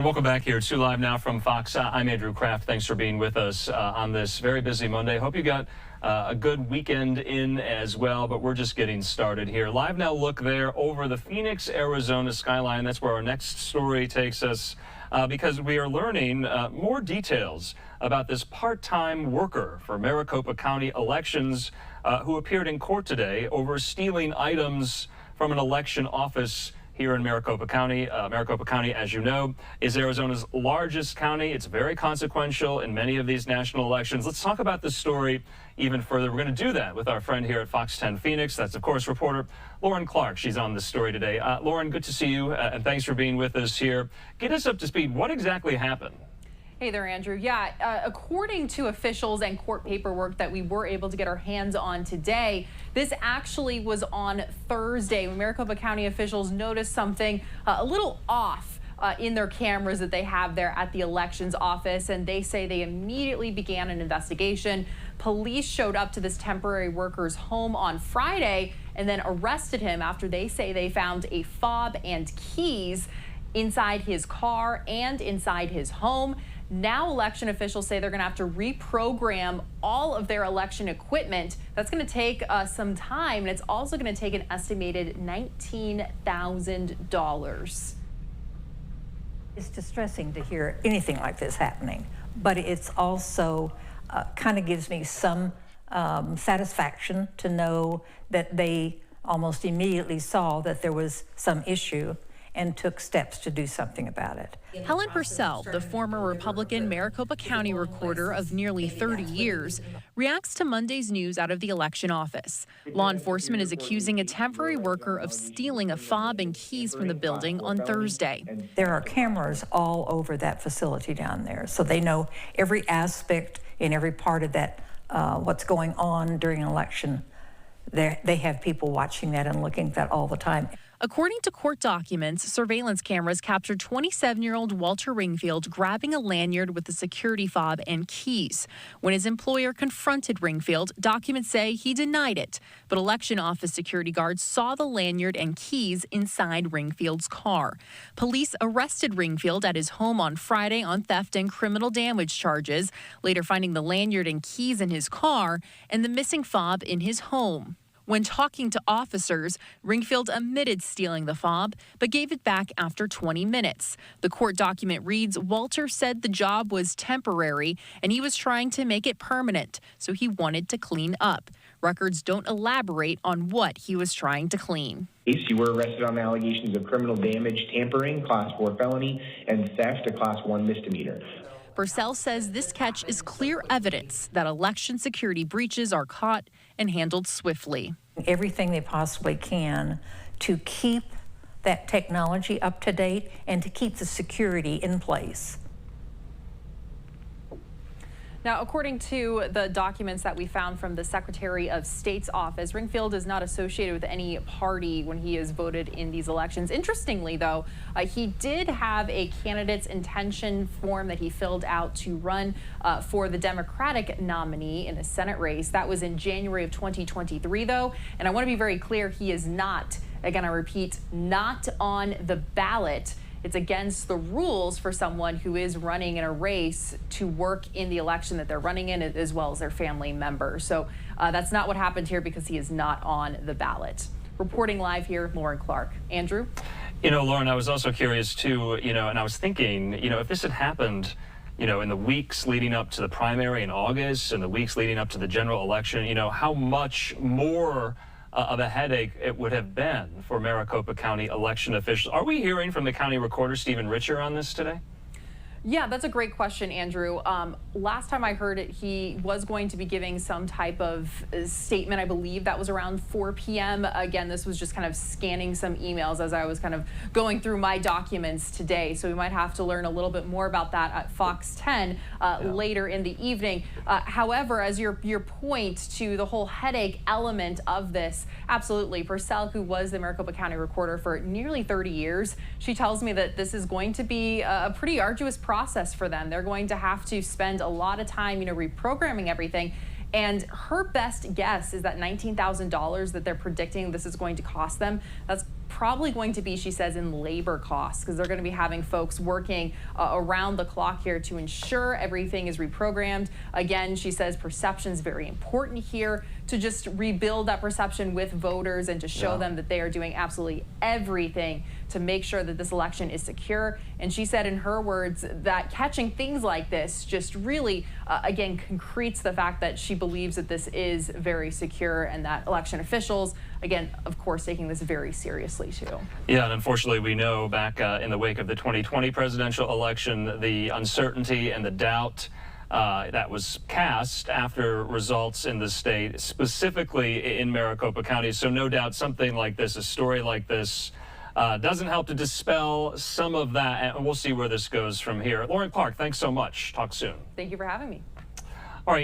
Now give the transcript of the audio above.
Welcome back here to Live Now from Fox. I'm Andrew Kraft. Thanks for being with us on this very busy Monday. Hope you got a good weekend in as well, but we're just getting started here. Live Now look there over the Phoenix, Arizona skyline. That's where our next story takes us because we are learning more details about this part-time worker for Maricopa County elections who appeared in court today over stealing items from an election office here in Maricopa County. Maricopa County, as you know, is Arizona's largest county. It's very consequential in many of these national elections. Let's talk about this story even further. We're going to do that with our friend here at Fox 10 Phoenix. That's, of course, reporter Lauren Clark. She's on this story today. Lauren, good to see you, and thanks for being with us here. Get us up to speed. What exactly happened? Hey there, Andrew. Yeah, according to officials and court paperwork that we were able to get our hands on today, this actually was on Thursday when Maricopa County officials noticed something a little off in their cameras that they have there at the elections office, and they say they immediately began an investigation. Police showed up to this temporary worker's home on Friday and then arrested him after they say they found a fob and keys inside his car and inside his home. Now election officials say they're going to have to reprogram all of their election equipment. That's going to take some time, and it's also going to take an estimated $19,000. It's distressing to hear anything like this happening, but it's also kind of gives me some satisfaction to know that they almost immediately saw that there was some issue and took steps to do something about it. Helen Purcell, the former Republican Maricopa County recorder of nearly 30 years, reacts to Monday's news out of the election office. Law enforcement is accusing a temporary worker of stealing a fob and keys from the building on Thursday. There are cameras all over that facility down there, so they know every aspect in every part of that, what's going on during an election. They have people watching that and looking at that all the time. According to court documents, surveillance cameras captured 27-year-old Walter Ringfield grabbing a lanyard with the security fob and keys. When his employer confronted Ringfield, documents say he denied it, but election office security guards saw the lanyard and keys inside Ringfield's car. Police arrested Ringfield at his home on Friday on theft and criminal damage charges, later finding the lanyard and keys in his car and the missing fob in his home. When talking to officers, Ringfield admitted stealing the fob, but gave it back after 20 minutes. The court document reads, Walter said the job was temporary and he was trying to make it permanent, so he wanted to clean up. Records don't elaborate on what he was trying to clean. You were arrested on allegations of criminal damage, tampering, Class 4 felony, and theft, a Class 1 misdemeanor. Purcell says this catch is clear evidence that election security breaches are caught and handled swiftly. Everything they possibly can to keep that technology up to date and to keep the security in place. Now, according to the documents that we found from the Secretary of State's office, Ringfield is not associated with any party when he is voted in these elections. Interestingly, though, he did have a candidate's intention form that he filled out to run for the Democratic nominee in a Senate race. That was in January of 2023, though. And I want to be very clear, he is not, again, I repeat, not on the ballot. It's against the rules for someone who is running in a race to work in the election that they're running in, as well as their family members. So that's not what happened here because he is not on the ballot. Reporting live here, Lauren Clark. Andrew? You know, Lauren, I was also curious too, and I was thinking, if this had happened, in the weeks leading up to the primary in August and the weeks leading up to the general election, how much more of a headache it would have been for Maricopa County election officials. Are we hearing from the county recorder, Stephen Richer, on this today? Yeah, that's a great question, Andrew. Last time I heard it, he was going to be giving some type of statement. I believe that was around 4 p.m. Again, this was just kind of scanning some emails as I was kind of going through my documents today. So we might have to learn a little bit more about that at Fox 10 later in the evening. However, as your point to the whole headache element of this, absolutely. Purcell, who was the Maricopa County recorder for nearly 30 years, she tells me that this is going to be a pretty arduous process for them. They're going to have to spend a lot of time, reprogramming everything. And her best guess is that $19,000 that they're predicting this is going to cost them, that's probably going to be, she says, in labor costs, because they're going to be having folks working around the clock here to ensure everything is reprogrammed. Again, she says perception is very important here, to just rebuild that perception with voters and to show them that they are doing absolutely everything to make sure that this election is secure. And she said in her words that catching things like this just really, again, concretes the fact that she believes that this is very secure and that election officials, again, of course, taking this very seriously too. Yeah, and unfortunately we know back in the wake of the 2020 presidential election, the uncertainty and the doubt that was cast after results in the state, specifically in Maricopa County. So no doubt something like this, a story like this, doesn't help to dispel some of that, and we'll see where this goes from here. Lauren Clark, thanks so much. Talk soon. Thank you for having me. All right.